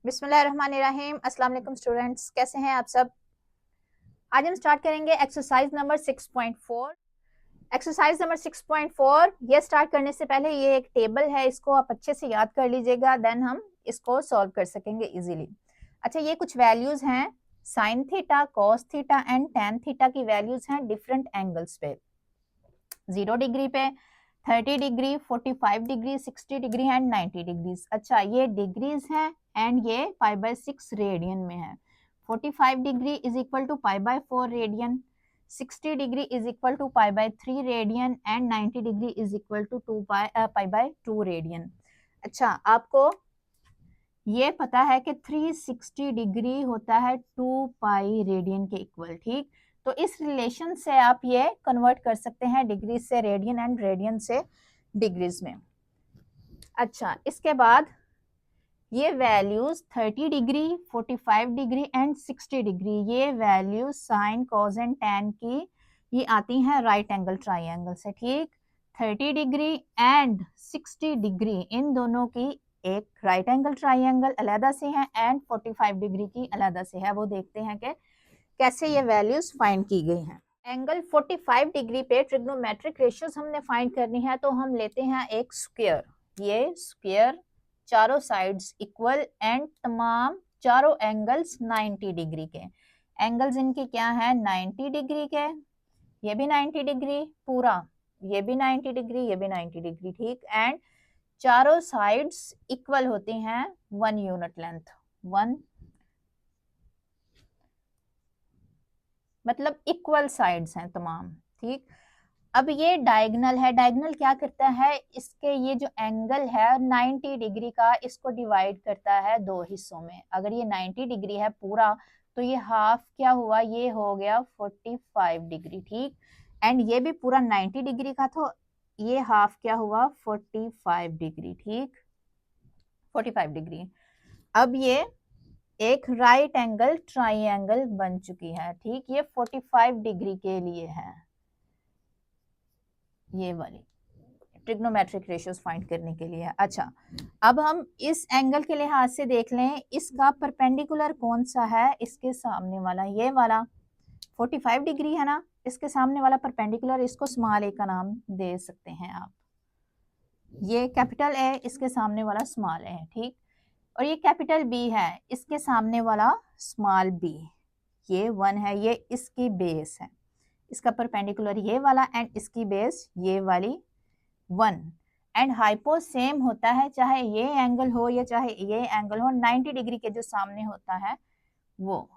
बिस्मिल्लाहिर्रहमानिर्रहीम। अस्सलाम वालेकुम स्टूडेंट्स, कैसे हैं आप सब। आज हम स्टार्ट करेंगे एक्सरसाइज नंबर 6.4। एक्सरसाइज नंबर 6.4 ये स्टार्ट करने से पहले ये एक टेबल है, इसको आप अच्छे से याद कर लीजिएगा, देन हम इसको सॉल्व कर सकेंगे इजीली। अच्छा, ये कुछ वैल्यूज हैं, sine theta, cos theta and tan theta की वैल्यूज हैं डिफरेंट एंगल्स पे, 0 डिग्री पे, 30 degree, 45 degree, 60 degree and 90 degrees. अच्छा, ये डिग्रीज हैं एंड ये π/6 रेडियन में है। 45 degree is equal to π/4 radian, 60 degree is equal to π/3 radian and 90 degree is equal to π/2 radian. अच्छा, आपको ये पता है कि 360 डिग्री होता है 2 रेडियन के इक्वल, ठीक। तो इस रिलेशन से आप ये कन्वर्ट कर सकते हैं डिग्री से रेडियन एंड रेडियन से डिग्रीज में। अच्छा, इसके बाद ये values 30 degree, 45 degree and 60 degree, ये values sine, cos and tan की ये आती हैं राइट एंगल ट्राइंगल से, ठीक। 30 डिग्री एंड 60 डिग्री इन दोनों की एक राइट एंगल ट्राइंगल अलहदा से है एंड 45 डिग्री की अलहदा से है। वो देखते हैं कि कैसे ये वैल्यूज फाइंड की गई हैं। एंगल 45 डिग्री पे ट्रिग्नोमेट्रिक रेशियोज हमने फाइंड करनी है, तो हम लेते हैं एक स्क्वायर। ये स्क्वायर चारों साइड्स इक्वल एंड तमाम चारों एंगल्स 90 डिग्री के। एंगल्स इनके क्या है, 90 डिग्री के, ये भी 90 डिग्री पूरा, ये भी 90 डिग्री, ये भी 90 डिग्री, ठीक। एंड चारों साइड्स इक्वल होती हैं 1 यूनिट लेंथ, 1 मतलब इक्वल साइड्स हैं तमाम, ठीक। अब ये डायगोनल है, डायगोनल क्या करता है, इसके ये जो एंगल है 90 डिग्री का, इसको डिवाइड करता है दो हिस्सों में। अगर ये 90 डिग्री है पूरा, तो ये हाफ क्या हुआ, ये हो गया 45 डिग्री, ठीक। एंड ये भी पूरा 90 डिग्री का, तो ये हाफ क्या हुआ 45 डिग्री, ठीक, 45 डिग्री। अब ये एक राइट एंगल ट्राइंगल बन चुकी है, ठीक। ये 45 डिग्री के लिए है, ये वाली ट्रिग्नोमेट्रिक रेशियोज फाइंड करने के लिए। अच्छा, अब हम इस एंगल के लिहाज से देख लें, इसका परपेंडिकुलर कौन सा है, इसके सामने वाला, ये वाला 45 डिग्री है ना, इसके सामने वाला परपेंडिकुलर, इसको स्मॉल ए का नाम दे सकते हैं आप। ये कैपिटल ए, इसके सामने वाला स्मॉल ए है, ठीक। और ये कैपिटल बी है, इसके सामने वाला स्मॉल बी, ये 1 है, ये इसकी बेस है, इसका परपेंडिकुलर ये वाला एंड इसकी बेस ये वाली 1। एंड हाइपो सेम होता है, चाहे ये एंगल हो या चाहे ये एंगल हो, 90 डिग्री के जो सामने होता है वो।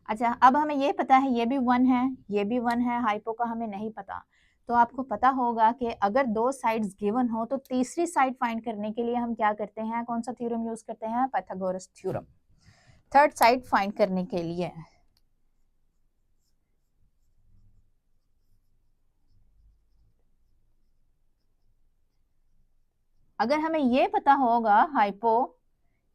अच्छा, अब हमें ये पता है ये भी 1 है, ये भी 1 है, हाइपो का हमें नहीं पता। तो आपको पता होगा कि अगर दो साइड्स गिवन हो तो तीसरी साइड फाइंड करने के लिए हम क्या करते हैं, कौन सा थ्योरम यूज करते हैं, Pythagoras theorem, third side find करने के लिए। अगर हमें ये पता होगा हाइपो,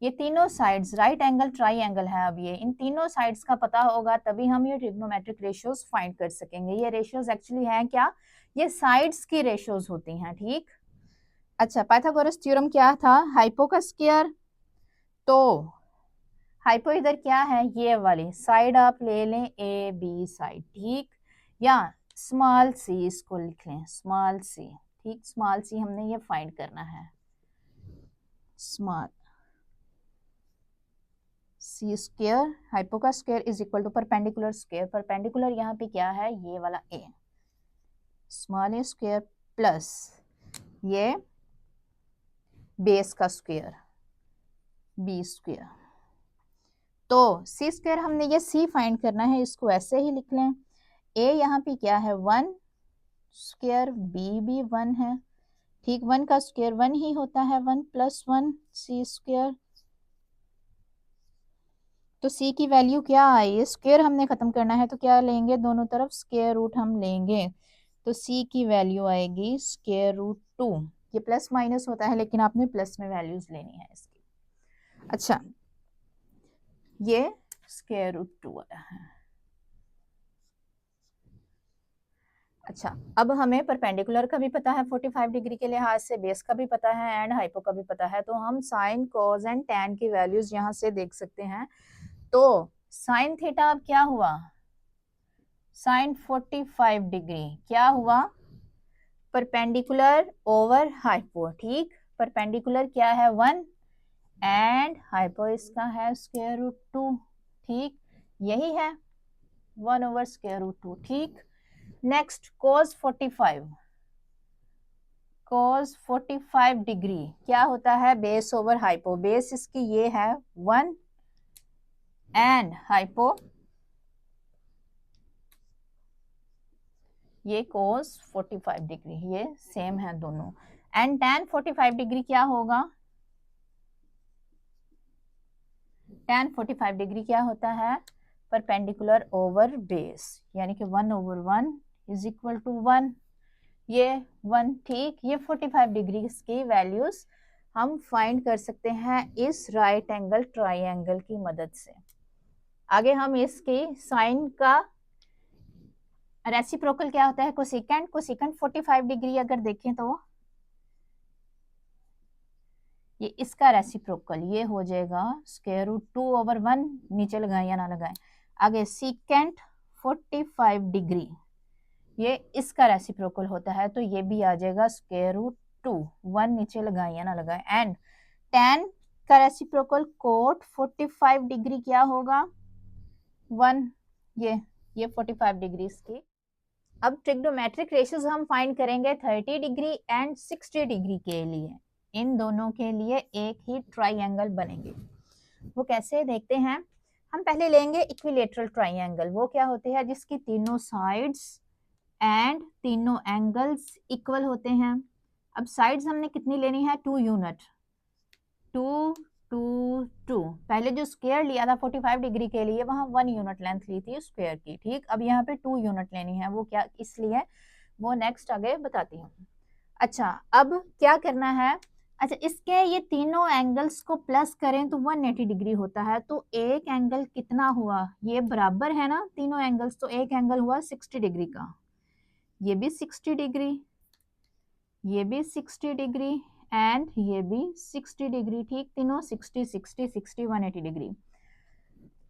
ये तीनों साइड्स राइट एंगल ट्राइंगल है, अब ये इन तीनों साइड्स का पता होगा, तभी हम ये ट्रिग्नोमेट्रिक रेशियोज फाइंड कर सकेंगे। ये रेशियोज एक्चुअली है क्या, ये साइड्स की रेशियोज होती हैं, ठीक। अच्छा, पाइथागोरस थ्योरम क्या था, हाइपो का स्क्वायर, तो हाइपो इधर क्या है, ये वाली साइड आप ले लें, ए बी साइड, ठीक, या स्मॉल सी इसको लिख लें, स्मॉल सी, ठीक। स्मॉल सी हमने ये फाइंड करना है, स्मॉल सी स्क्वायर, हाइपो का square is equal to perpendicular square, perpendicular यहाँ पे क्या है, ये वाला a, small a square plus ये बेस का स्क्वायर बी स्क्वायर। तो सी स्क्वायर हमने ये सी फाइंड करना है, इसको ऐसे ही लिख लें, ए यहाँ पे क्या है 1 स्क्वायर, बी भी 1 है, ठीक। 1 का स्क्वायर 1 ही होता है, 1 प्लस 1 सी स्क्वायर। तो c की वैल्यू क्या आई, स्क्वायर हमने खत्म करना है तो क्या लेंगे, दोनों तरफ स्क्वायर रूट हम लेंगे, तो c की वैल्यू आएगी स्क्वायर रूट 2। ये प्लस माइनस होता है लेकिन आपने प्लस में वैल्यूज लेनी है इसकी। अच्छा, ये स्क्वायर रूट 2 आया है। अच्छा, अब हमें परपेंडिकुलर का भी पता है 45 डिग्री के लिहाज से, बेस का भी पता है एंड हाइपो का भी पता है, तो हम साइन कॉज एंड टैन की वैल्यूज यहाँ से देख सकते हैं। तो साइन थीटा अब क्या हुआ, साइन 45 डिग्री क्या हुआ, परपेंडिकुलर ओवर हाइपो, ठीक, परपेंडिकुलर क्या है 1 एंड हाइपो इसका है स्क्वायर रूट 2, ठीक, यही है 1 ओवर स्क्वायर रूट 2, ठीक। नेक्स्ट cos 45, cos 45 डिग्री क्या होता है, बेस ओवर हाइपो, बेस इसकी ये है 1 एंड हाइपो ये cos 45 डिग्री, ये सेम है दोनों। एंड tan 45 डिग्री क्या होगा, tan 45 डिग्री क्या होता है, परपेंडिकुलर ओवर बेस, यानी कि 1 ओवर 1 इज इक्वल टू 1, ये 1, ठीक। ये 45 डिग्री की वैल्यूज हम फाइंड कर सकते हैं इस राइट एंगल ट्राइंगल की मदद से। आगे हम इसकी साइन का रेसिप्रोकल क्या होता है, कोसेकेंट, कोसेकेंट 45 डिग्री अगर देखें तो ये इसका रेसिप्रोकल ये हो जाएगा स्क्वायर रूट 2 ओवर 1, नीचे लगाएं या ना लगाएं। आगे सीकेंट 45 डिग्री ये इसका रेसिप्रोकल होता है, तो ये भी आ जाएगा स्क्वायर रूट 2, 1 नीचे लगाएं या ना लगाएं। एंड tan का रेसिप्रोकल कोट 45 डिग्री क्या होगा 1, ये 45 डिग्री की। अब ट्रिग्नोमेट्रिक रेशियोज हम फाइंड करेंगे 30 डिग्री एंड 60 डिग्री के लिए, इन दोनों के लिए एक ही ट्राइंगल बनेंगे। वो कैसे देखते हैं, हम पहले लेंगे इक्विलेटरल ट्राइंगल, वो क्या होते हैं जिसकी तीनों साइड्स एंड तीनों एंगल्स इक्वल होते हैं। अब साइड्स हमने कितनी लेनी है, 2 यूनिट, 2 2 2, पहले जो स्क्वायर लिया था 45 डिग्री के लिए वहां 1 यूनिट लेंथ ली थी स्क्वायर की, ठीक। अब यहाँ पे 2 यूनिट लेनी है, वो क्या इसलिए, वो नेक्स्ट आगे बताती हूँ। अच्छा, अब क्या करना है, अच्छा इसके ये तीनों एंगल्स को प्लस करें तो 180 डिग्री होता है, तो एक एंगल कितना हुआ, ये बराबर है ना तीनों एंगल्स, तो एक एंगल हुआ 60 डिग्री का, ये भी 60 डिग्री, ये भी 60 डिग्री एंड ये भी 60 डिग्री, ठीक, तीनों 60 60 60 180 डिग्री।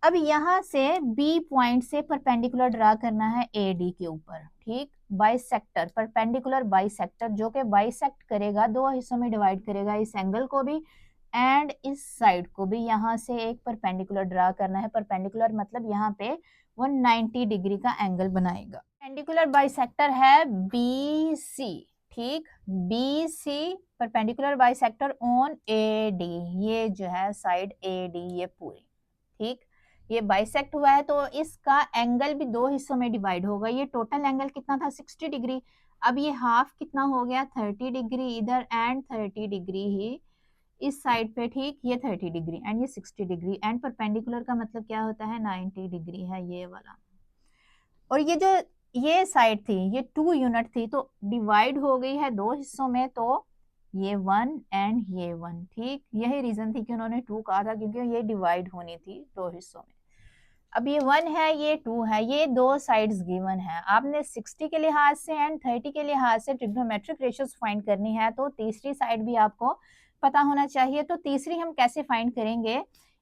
अब यहाँ से बी पॉइंट से परपेंडिकुलर ड्रा करना है ए डी के ऊपर, ठीक, बाइसेक्टर, परपेंडिकुलर बाइसेक्टर जो कि बाइसेक्ट करेगा, दो हिस्सों में डिवाइड करेगा, इस एंगल को भी एंड इस साइड को भी। यहाँ से एक परपेंडिकुलर ड्रा करना है, परपेंडिकुलर मतलब यहाँ पे 190 डिग्री का एंगल बनाएगा। परपेंडिकुलर बाइसेक्टर है बी सी, ठीक, B C perpendicular bisector on A D, ये जो है साइड ए डी ये पूरी, ठीक, ये बाइसेक्ट हुआ है तो इसका एंगल भी दो हिस्सों में डिवाइड होगा। ये टोटल एंगल कितना था 60 डिग्री, अब ये हाफ कितना हो गया 30 डिग्री इधर एंड 30 डिग्री ही इस साइड पे, ठीक, ये 30 डिग्री एंड ये 60 डिग्री एंड परपेंडिकुलर का मतलब क्या होता है 90 डिग्री है ये वाला। और ये जो ये साइड थी ये 2 यूनिट थी तो डिवाइड हो गई है दो हिस्सों में, तो ये 1 एंड ये 1, ठीक, यही रीजन थी कि उन्होंने 2 कहा था क्योंकि ये डिवाइड होनी थी दो हिस्सों में। अब ये 1 है ये 2 है, ये दो साइड्स गिवन है, आपने 60 के लिहाज से एंड 30 के लिहाज से ट्रिग्नोमेट्रिक रेशियोज फाइंड करनी है, तो तीसरी साइड भी आपको पता होना चाहिए। तो तीसरी हम कैसे फाइंड करेंगे,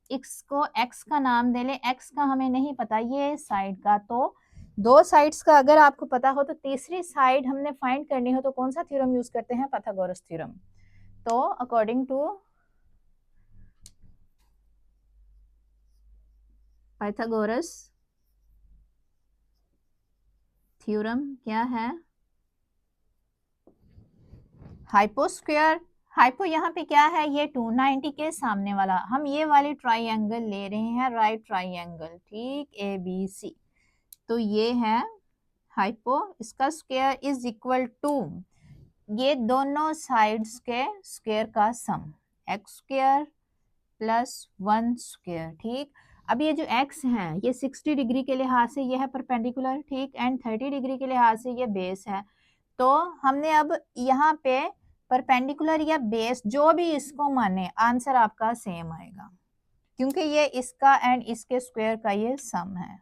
इसको x का नाम दे ले, x का हमें नहीं पता ये साइड का, तो दो साइड्स का अगर आपको पता हो तो तीसरी साइड हमने फाइंड करनी हो तो कौन सा थ्योरम यूज करते हैं, पाइथागोरस थ्योरम। तो अकॉर्डिंग टू पाइथागोरस थ्योरम क्या है, हाइपो स्क्वायर, हाइपो यहाँ पे क्या है ये 290 के सामने वाला, हम ये वाली ट्राइंगल ले रहे हैं राइट ट्राइंगल, ठीक, ए बी सी, तो ये है हाइपो, इसका स्क्वायर इज इक्वल टू ये दोनों साइड्स के स्क्वायर का सम, एक्स स्क्वायर प्लस 1 स्क्वायर, ठीक। अब ये जो x है ये 60 डिग्री के लिहाज से ये है परपेंडिकुलर, ठीक, एंड 30 डिग्री के लिहाज से ये बेस है, तो हमने अब यहाँ पे परपेंडिकुलर या बेस जो भी इसको माने आंसर आपका सेम आएगा क्योंकि ये इसका एंड इसके स्क्वायर का ये सम है।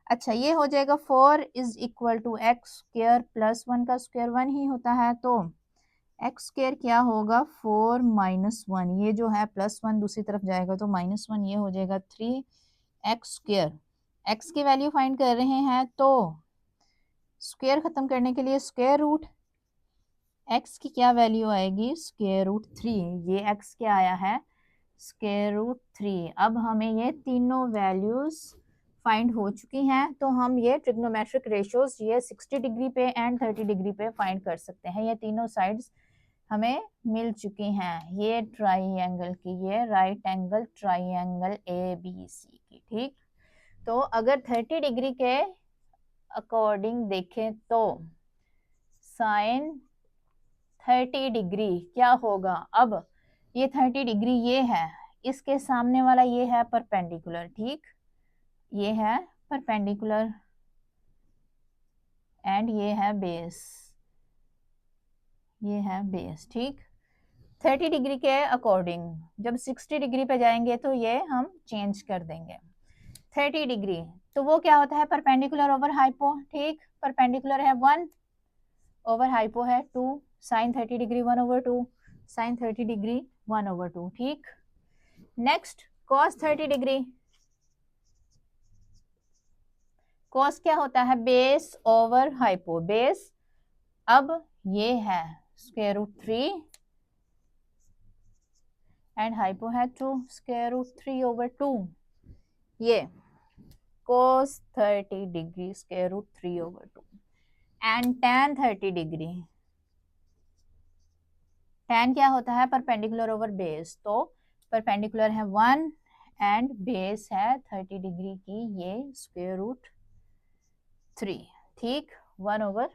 अच्छा, ये हो जाएगा 4 is equal to x square plus 1 का स्क्वायर 1 ही होता है, तो एक्स स्क्र क्या होगा 4 माइनस 1, ये जो है प्लस 1 दूसरी तरफ जाएगा तो माइनस 1, ये हो जाएगा 3 एक्स स्क्र। एक्स की वैल्यू फाइंड कर रहे हैं तो स्क्वायर खत्म करने के लिए स्क्वायर रूट एक्स की क्या वैल्यू आएगी स्क्वायर रूट 3, ये एक्स क्या आया है स्क्वायर रूट 3। अब हमें ये तीनों वैल्यूज फाइंड हो चुकी हैं, तो हम ये ट्रिग्नोमेट्रिक रेशियोज ये 60 डिग्री पे एंड 30 डिग्री पे फाइंड कर सकते हैं। ये तीनों साइड्स हमें मिल चुकी हैं, ये ट्राइंगल की, ये राइट एंगल ट्राइंगल ABC की, ठीक। तो अगर 30 डिग्री के अकॉर्डिंग देखें तो साइन 30 डिग्री क्या होगा, अब ये 30 डिग्री ये है, इसके सामने वाला ये है परपेंडिकुलर, ठीक, ये है परपेंडिकुलर एंड ये है बेस, ये है बेस, ठीक। 30 डिग्री के अकॉर्डिंग जब 60 डिग्री पे जाएंगे तो ये हम चेंज कर देंगे। 30 डिग्री तो वो क्या होता है परपेंडिकुलर ओवर हाइपो, ठीक, परपेंडिकुलर है 1 ओवर हाइपो है 2, sine 30 degree 1 over 2, sine 30 degree 1 over 2, ठीक। नेक्स्ट cos 30 डिग्री, cos क्या होता है बेस ओवर हाइपो, बेस अब ये है स्क्वायर रूट 3 एंड हाइपो है 2 स्क्वायर रूट 3 ओवर 2, ये cos 30 degree square root 3 over 2 and tan 30 degree, tan क्या होता है परपेंडिकुलर ओवर बेस, तो परपेंडिकुलर है 1 एंड बेस है 30 डिग्री की, ये स्क्वायर रूट 3, ठीक, 1 ओवर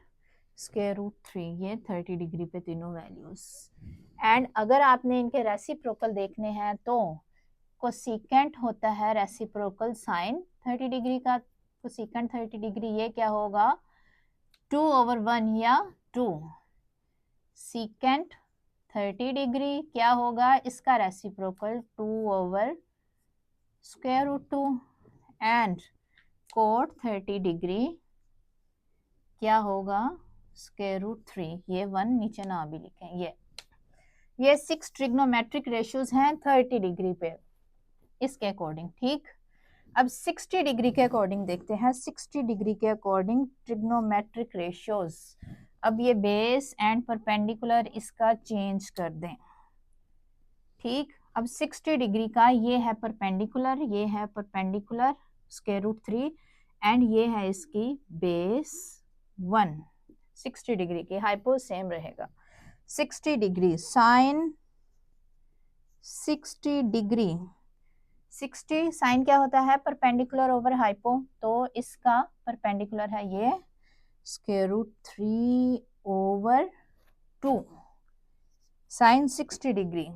स्क्वायर रूट 3, ये 30 डिग्री पे तीनों वैल्यूज। एंड अगर आपने इनके रेसिप्रोकल देखने हैं तो कोसिकेंट होता है रेसिप्रोकल साइन 30 डिग्री का, कोसिकेंट 30 डिग्री ये क्या होगा 2 ओवर 1 या 2, सीकेंट 30 डिग्री क्या होगा इसका reciprocal 2 over square root 2 and cot 30 degree क्या होगा स्क्वायर रूट 3, ये 1 नीचे ना भी लिखें, ये 6 ट्रिग्नोमेट्रिक रेशियोज हैं 30 डिग्री पे इसके अकॉर्डिंग, ठीक। अब 60 डिग्री के अकॉर्डिंग देखते हैं, 60 डिग्री के अकॉर्डिंग ट्रिग्नोमेट्रिक रेशियोज। अब ये बेस एंड परपेंडिकुलर इसका चेंज कर दें, ठीक। अब 60 डिग्री का ये है परपेंडिकुलर, ये है परपेंडिकुलर स्क्वायर रूट 3 एंड ये है इसकी बेस 1, 60 डिग्री की हाइपो सेम रहेगा। 60 डिग्री साइन 60 डिग्री, 60 साइन क्या होता है परपेंडिकुलर ओवर हाइपो, तो इसका परपेंडिकुलर है ये square root 3 over 2, sine 60 degree,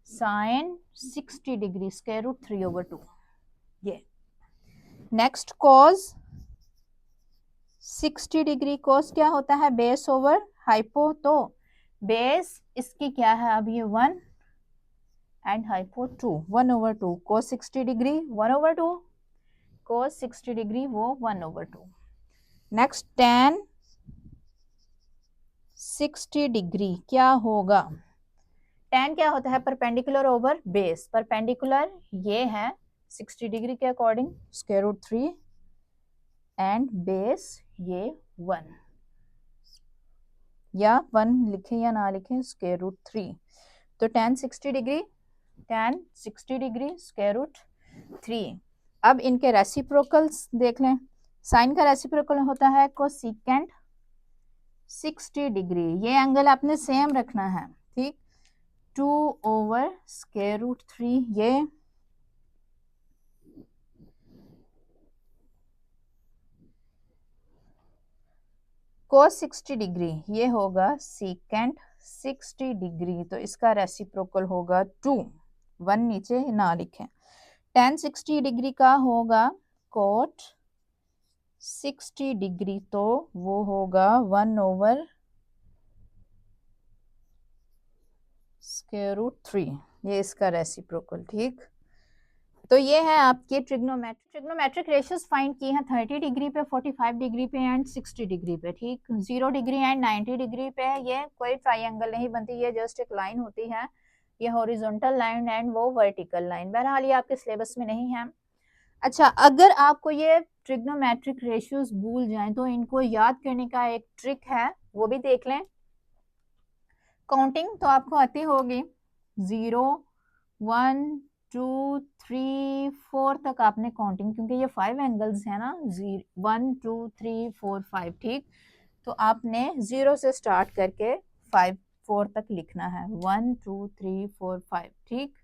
sine 60 degree square root 3 over 2, ये। नेक्स्ट कॉस 60 डिग्री, कॉस क्या होता है बेस ओवर हाइपो, तो बेस इसकी क्या है अब ये 1 and hypo 2, 1 over 2, cos 60 degree 1 over 2, cos 60 degree वो 1 ओवर 2। नेक्स्ट tan 60 डिग्री क्या होगा, tan क्या होता है परपेंडिकुलर ओवर बेस, परपेंडिकुलर ये है 60 डिग्री के according square root 3 and base ये 1, या 1 लिखें या ना लिखें स्क्वायर रूट 3, तो tan 60 degree, tan 60 degree square root 3। अब इनके रेसिप्रोकल्स देख लें, साइन का रेसिप्रोकल होता है कोसिकेंट 60 डिग्री, ये एंगल आपने सेम रखना है, ठीक, 2 ओवर स्क्वायर रूट 3, ये कोस 60 डिग्री ये होगा सीकेंट 60 डिग्री, तो इसका रेसिप्रोकल होगा 2, 1 नीचे ना लिखें। tan 60 डिग्री का होगा कोट 60 डिग्री, तो वो होगा 1 ओवर स्क्वायर रूट 3, ये इसका रेसिप्रोकल, ठीक। तो ये है आपके ट्रिग्नोमेट्रिक रेशियोज फाइंड की है 30 डिग्री पे, 45 डिग्री पे एंड 60 डिग्री पे। ठीक, 0 डिग्री एंड 90 डिग्री पे ये कोई ट्राइंगल नहीं बनती, ये जस्ट एक लाइन होती है, ये हॉरिजॉन्टल लाइन एंड वो वर्टिकल लाइन। बहरहाल ये आपके सिलेबस में नहीं है। अच्छा, अगर आपको ये ट्रिग्नोमेट्रिक रेशियोज भूल जाएं तो इनको याद करने का एक ट्रिक है, वो भी देख लें। काउंटिंग तो आपको आती होगी, 0 1 2 3 4 तक आपने काउंटिंग, क्योंकि ये 5 एंगल्स है ना, 1 2 3 4 5। ठीक, तो आपने 0 से स्टार्ट करके 5 4 तक लिखना है, 1 2 3 4 5। ठीक,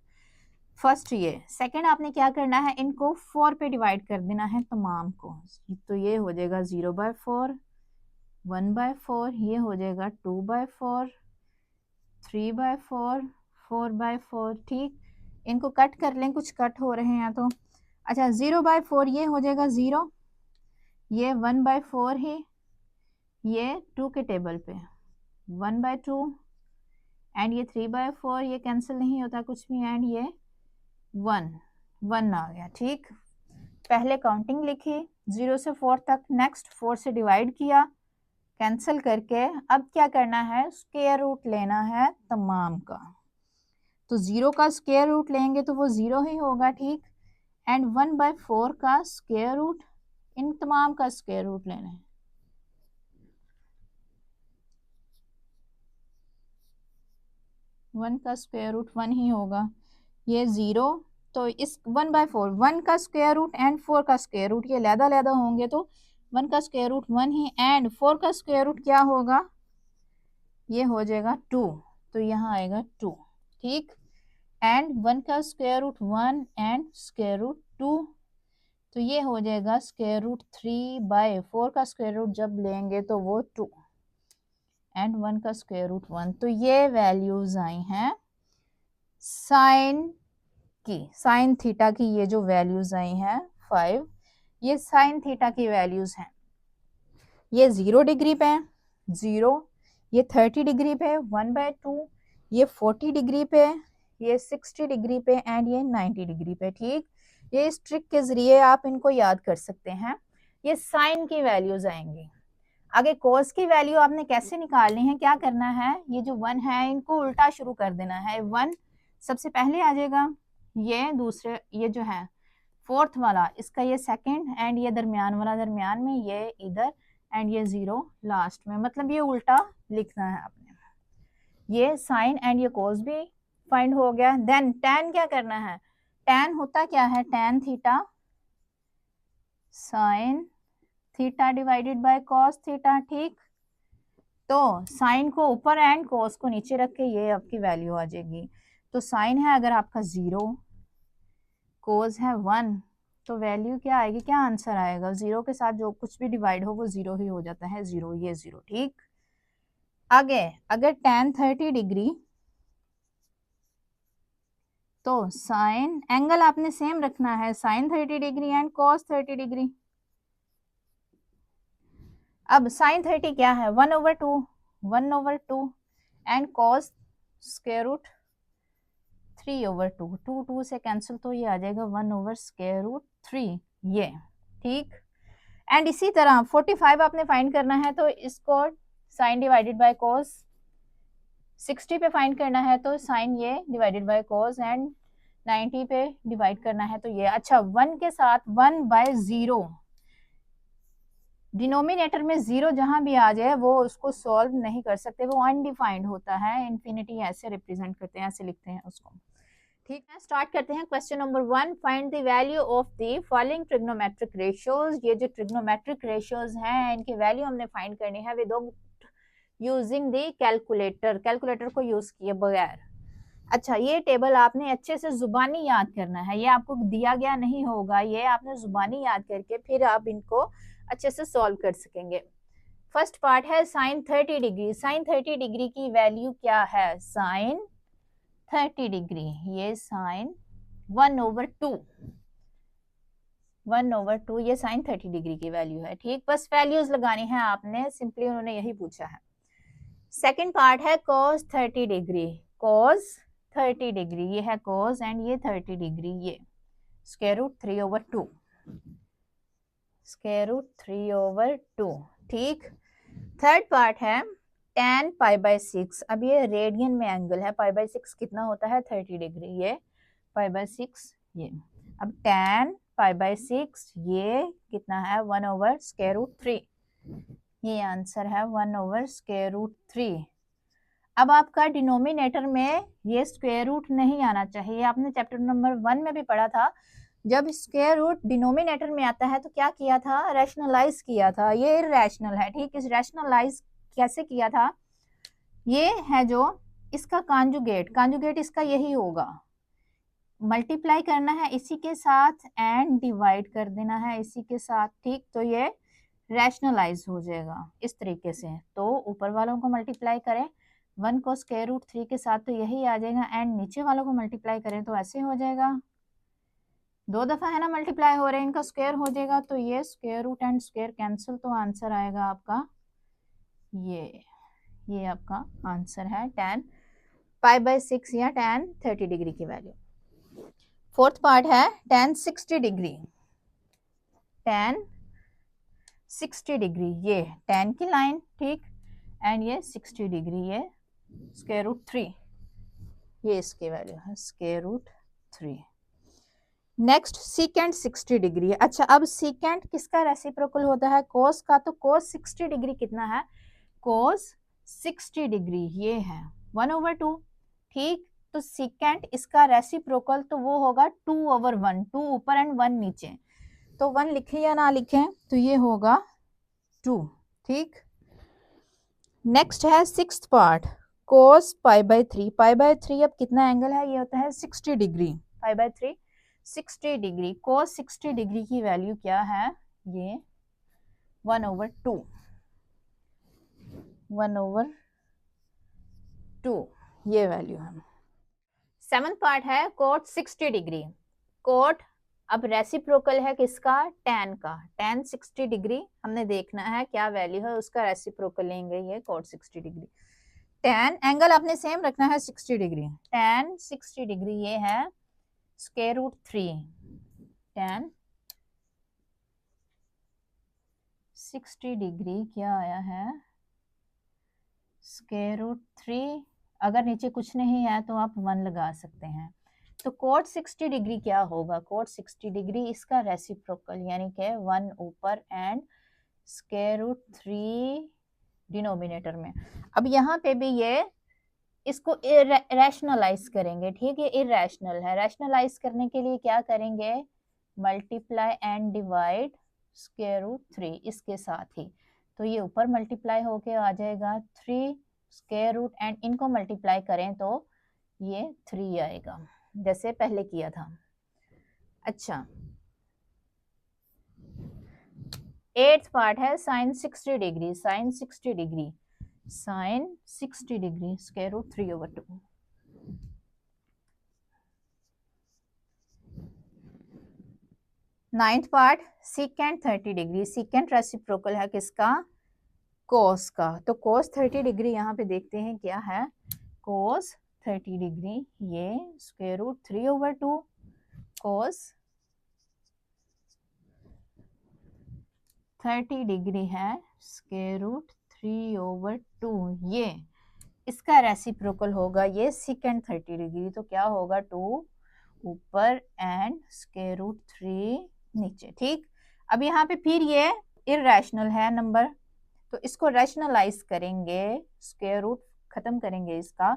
फर्स्ट ये। सेकंड आपने क्या करना है, इनको 4 पे डिवाइड कर देना है तमाम को, तो ये हो जाएगा 0/4, 1/4, ये हो जाएगा 2/4, 3/4, 4/4। ठीक, इनको कट कर लें, कुछ कट हो रहे हैं तो। अच्छा, 0/4 ये हो जाएगा 0, ये 1/4 ही, ये 2 के टेबल पे 1/2 एंड ये 3/4, ये कैंसिल नहीं होता कुछ भी, एंड ये 1 आ गया। ठीक, पहले काउंटिंग लिखी 0 से 4 तक, नेक्स्ट 4 से डिवाइड किया कैंसिल करके। अब क्या करना है, स्क्वायर रूट लेना है तमाम का, तो 0 का स्क्वायर रूट लेंगे तो वो 0 ही होगा। ठीक, एंड 1/4 का स्क्वायर रूट, इन तमाम का स्क्वायर रूट लेना है। वन का स्क्वायर रूट 1 ही होगा, ये 0, तो इस 1/4, 1 का स्क्वायर रूट एंड 4 का स्क्वायर रूट ये अलग-अलग होंगे, तो 1 का स्क्वायर रूट 1 ही, एंड 4 का स्क्वायर रूट क्या होगा, ये हो जाएगा 2, तो यहाँ आएगा 2। ठीक, एंड 1 का square root 1 and square root 2, तो ये हो जाएगा स्क्वायर रूट 3/4 का स्क्वायर रूट जब लेंगे तो वो 2, एंड 1 का स्क्वायर रूट 1। तो ये वैल्यूज आई हैं साइन की, साइन थीटा की, ये जो वैल्यूज आई हैं 5, ये साइन थीटा की वैल्यूज हैं। ये 0 डिग्री पे 0, ये 30 डिग्री पे 1/2, ये 40 डिग्री पे, ये 60 डिग्री पे एंड ये 90 डिग्री पे। ठीक, ये इस ट्रिक के जरिए आप इनको याद कर सकते हैं। ये साइन की वैल्यूज आएंगी। आगे कोस की वैल्यू आपने कैसे निकालनी है, क्या करना है, ये जो 1 है इनको उल्टा शुरू कर देना है, 1 सबसे पहले आ जाएगा, ये दूसरे, ये जो है फोर्थ वाला इसका ये सेकंड, एंड ये दरमियान वाला दरमियान में, ये इधर, एंड ये 0 लास्ट में, मतलब ये उल्टा लिखना है आपने। ये साइन एंड ये कोस भी फाइंड हो गया। देन टैन क्या करना है, टैन होता क्या है, tan theta sine theta divided by cos theta. ठीक, तो साइन को ऊपर एंड कॉस को नीचे रख के ये आपकी वैल्यू आ जाएगी। तो साइन है अगर आपका 0, कोस है 1, तो वैल्यू क्या आएगी, क्या आंसर आएगा, 0 के साथ जो कुछ भी डिवाइड हो वो 0 ही हो जाता है, 0, ये 0। ठीक, आगे अगर tan 30 डिग्री, तो साइन एंगल आपने सेम रखना है, sine 30 degree and cos 30 degree. अब साइन 30 क्या है, 1/2 एंड कॉस स्क्वायर रूट 3/2, 2 से कैंसिल, तो ये आ जाएगा 1/√3 ये। ठीक, एंड इसी तरह 45 आपने फाइंड करना है, तो इसको साइन डिवाइडेड बाय कॉस, 60 पे फाइंड करना है तो साइन ये डिवाइडेड बाय कॉस, एंड 90 पे डिवाइड करना है तो ये। अच्छा, 1 के साथ 1/0, डिनोमिनेटर में 0 जहां भी आ जाए वो उसको सॉल्व नहीं कर सकते, वो अनडिफाइंड होता है, इंफिनिटी ऐसे रिप्रेजेंट करते हैं, ऐसे लिखते हैं उसको। ठीक है, स्टार्ट करते हैं। Question number 1, find the value of the following trigonometric ratios. ये जो ट्रिग्नोमेट्रिक रेशियोज हैं इनकी वैल्यू हमने फाइंड करनी है with using the calculator, calculator को यूज किए बगैर। अच्छा, ये टेबल आपने अच्छे से जुबानी याद करना है, ये आपको दिया गया नहीं होगा, ये आपने जुबानी याद करके फिर आप इनको अच्छे से सॉल्व कर सकेंगे। फर्स्ट पार्ट है साइन 30 डिग्री। साइन 30 डिग्री की वैल्यू क्या है, साइन 30 डिग्री, ये साइन 1/2, 1/2 ये साइन 30 डिग्री की वैल्यू है। ठीक, बस वैल्यूज लगानी है आपने, सिंपली उन्होंने यही पूछा है। सेकंड पार्ट है cos 30 डिग्री, cos 30 डिग्री, ये है cos एंड ये 30 डिग्री, ये स्क्वायर रूट 3/2, स्क्वायर रूट 3/2। ठीक। थर्ड पार्ट है tan π/6। अब ये रेडियन में एंगल है, π/6 कितना होता है 30 डिग्री, ये π/6 ये। अब tan π/6 ये कितना है 1/√3, ये आंसर है 1/√3। अब आपका डिनोमिनेटर में ये स्क्वायर रूट नहीं आना चाहिए। आपने चैप्टर नंबर 1 में भी पढ़ा था, जब स्क्वायर रूट डिनोमिनेटर में आता है तो क्या किया था, रैशनलाइज किया था। ये इरैशनल है, ठीक। इस रैशनलाइज कैसे किया था, ये है जो इसका कांजुगेट इसका यही होगा, मल्टीप्लाई करना है इसी के साथ एंड डिवाइड कर देना है इसी के साथ, ठीक। तो ये रैशनलाइज हो जाएगा इस तरीके से। तो ऊपर वालों को मल्टीप्लाई करें 1 को स्क्वायर रूट 3 के साथ तो यही आ जाएगा, एंड नीचे वालों को मल्टीप्लाई करें तो ऐसे हो जाएगा, 2 दफा है ना मल्टीप्लाई हो रहे हैं, इनका स्क्वायर हो जाएगा तो ये square root and square cancel, तो आंसर आएगा आपका ये आपका आंसर है tan π/6 या tan 30 डिग्री की वैल्यू। फोर्थ पार्ट है tan 60 डिग्री, tan 60 डिग्री, ये tan की लाइन, ठीक, एंड ये 60 डिग्री, ये स्क्वायर रूट 3, ये इसकी वैल्यू है square root 3। Next secant 60 degree. अच्छा, अब सीकेंट किसका रेसिप्रोकल होता है, कोस का। तो कोस 60 डिग्री कितना है, कोस 60 डिग्री ये है 1/2, ठीक। तो सीकेंट इसका रेसिप्रोकल तो वो होगा 2/1, 2 ऊपर एंड 1 नीचे, तो 1 लिखें या ना लिखें तो ये होगा 2, ठीक। नेक्स्ट है सिक्स्थ पार्ट, कोस π/3। π/3 अब कितना एंगल है, ये होता है 60 डिग्री, π/3 60 डिग्री। कोस 60 डिग्री की वैल्यू क्या है, ये 1/2, 1/2 ये वैल्यू है। सेवंथ पार्ट है कोट 60 डिग्री। कोट अब रेसिप्रोकल है किसका, tan का। tan 60 डिग्री हमने देखना है क्या वैल्यू है, उसका रेसिप्रोकल लेंगे, ये कोट 60 डिग्री। tan एंगल आपने सेम रखना है 60 डिग्री, tan 60 डिग्री ये है स्क्वायर रूट 3, tan 60 डिग्री क्या आया है स्क्वायर रूट 3। अगर नीचे कुछ नहीं है तो आप 1 लगा सकते हैं। तो कोट 60 डिग्री क्या होगा, कोट 60 डिग्री इसका रेसिप्रोकल यानी कि 1 ऊपर एंड स्क्वायर रूट 3 डिनोमिनेटर में। अब यहाँ पे भी ये इसको रैशनलाइज करेंगे, ठीक है, इरैशनल है। रैशनलाइज करने के लिए क्या करेंगे, multiply and divide square root 3 इसके साथ ही, तो ये ऊपर मल्टीप्लाई होके आ जाएगा 3 स्क्वायर रूट एंड इनको मल्टीप्लाई करें तो ये 3 आएगा जैसे पहले किया था। अच्छा, 8th पार्ट है sine 60 degree. Sine 60 degree, sine 60 degree square root 3/2। 9th part secant 30 degree. Secant reciprocal है किसका, कोस का। तो कोस 30 डिग्री यहाँ पे देखते हैं क्या है, कोस 30 डिग्री ये स्क्वायर रूट 3/2, कोस 30 डिग्री है स्क्वायर रूट 3/2, ये इसका रेसिप्रोकल होगा ये सीकेंट 30 डिग्री, तो क्या होगा 2 ऊपर एंड स्क्वायर रूट 3 नीचे, ठीक। अब यहाँ पे फिर ये इरैशनल है नंबर, तो इसको रैशनलाइज करेंगे, स्क्वायर रूट खत्म करेंगे इसका,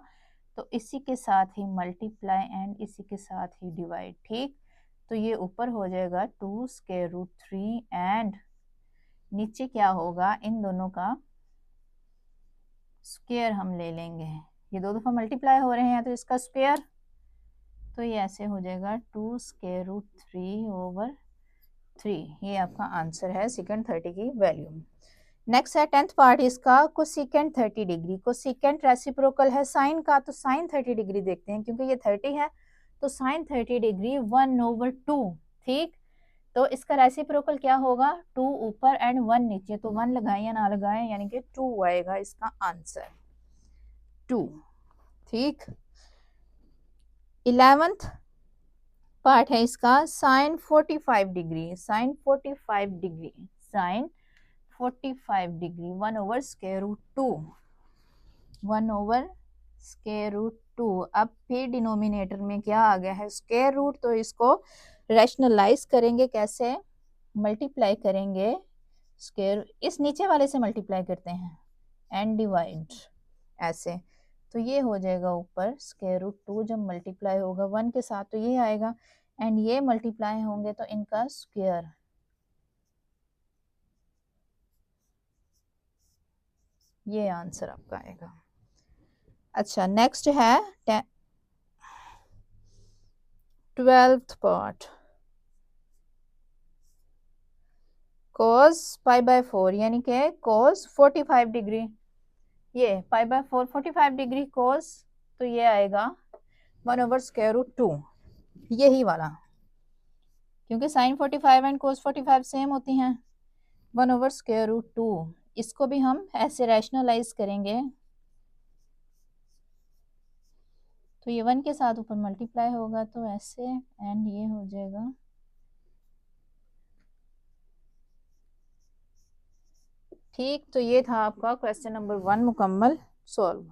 तो इसी के साथ ही मल्टीप्लाई एंड इसी के साथ ही डिवाइड, ठीक। तो ये ऊपर हो जाएगा 2 स्क्वायर रूट 3 एंड नीचे क्या होगा, इन दोनों का स्क्वायर हम ले लेंगे, ये 2 दफा मल्टीप्लाई हो रहे हैं तो इसका स्क्वायर, तो ये ऐसे हो जाएगा 2 स्क्वायर रूट 3/3, ये आपका आंसर है सेकंड 30 की वैल्यू। नेक्स्ट है 10th पार्ट इसका कोसिकेंट 30 डिग्री। कोसिकेंट रेसिप्रोकल है साइन का, तो साइन 30 डिग्री देखते हैं क्योंकि ये 30 है, तो साइन 30 डिग्री 1/2, ठीक। तो इसका रेसिप्रोकल क्या होगा, 2 ऊपर एंड 1 नीचे, तो 1 लगाएं या ना लगाएं यानी कि 2 आएगा इसका आंसर 2, ठीक। 11th पार्ट है इसका sine 45 degree, sine 45 degree, sine 45 degree 1 over square root 2, 1 over square root 2। अब फिर डिनोमिनेटर में क्या आ गया है, स्क्वायर रूट, तो इसको रैशनलाइज करेंगे कैसे, मल्टीप्लाई करेंगे, स्क्वायर इस नीचे वाले से मल्टीप्लाई करते हैं एंड डिवाइड ऐसे, तो ये हो जाएगा ऊपर स्क्वायर रूट 2 जब मल्टीप्लाई होगा 1 के साथ तो ये आएगा, एंड ये मल्टीप्लाई होंगे तो इनका स्क्वायर, ये आंसर आपका आएगा। अच्छा नेक्स्ट है 12th part, cos pi by 4 यानी कि cos 45 डिग्री, ये पाई बाय 4 45 डिग्री cos, तो ये आएगा 1 ओवर स्क्वायर रूट 2, यही वाला, क्योंकि साइन 45 एंड cos 45 सेम होती हैं, 1 ओवर स्क्वायर रूट 2। इसको भी हम ऐसे रैशनलाइज करेंगे, तो ये 1 के साथ ऊपर मल्टीप्लाई होगा तो ऐसे, एंड ये हो जाएगा, ठीक। तो ये था आपका क्वेश्चन नंबर 1 मुकम्मल सॉल्व।